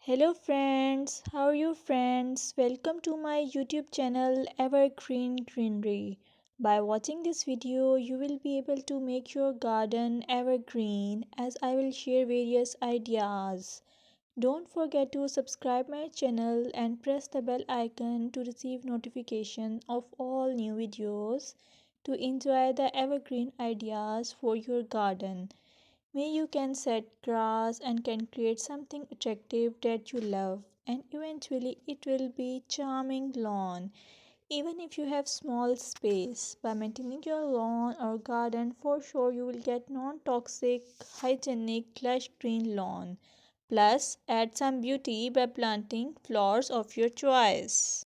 Hello friends, how are you friends? Welcome to my YouTube channel Evergreen Greenery. By watching this video, you will be able to make your garden evergreen as I will share various ideas. Don't forget to subscribe my channel and press the bell icon to receive notification of all new videos to enjoy the evergreen ideas for your garden. May you can set grass and can create something attractive that you love, and eventually it will be charming lawn. Even if you have small space, by maintaining your lawn or garden, for sure you will get non-toxic, hygienic, lush green lawn. Plus, add some beauty by planting flowers of your choice.